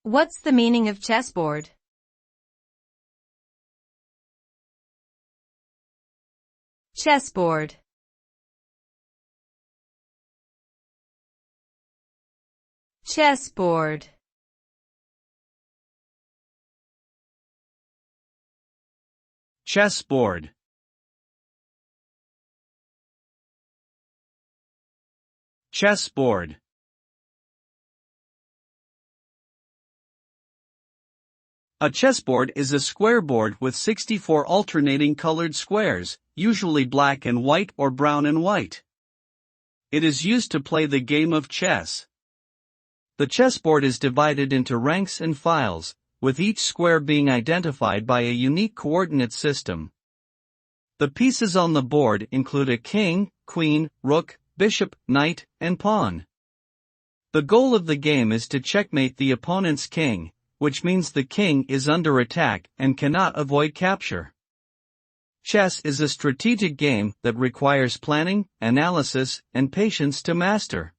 What's the meaning of chessboard? Chessboard. Chessboard. Chessboard. Chessboard. A chessboard is a square board with 64 alternating colored squares, usually black and white or brown and white. It is used to play the game of chess. The chessboard is divided into ranks and files, with each square being identified by a unique coordinate system. The pieces on the board include a king, queen, rook, bishop, knight, and pawn. The goal of the game is to checkmate the opponent's king, which means the king is under attack and cannot avoid capture. Chess is a strategic game that requires planning, analysis, and patience to master.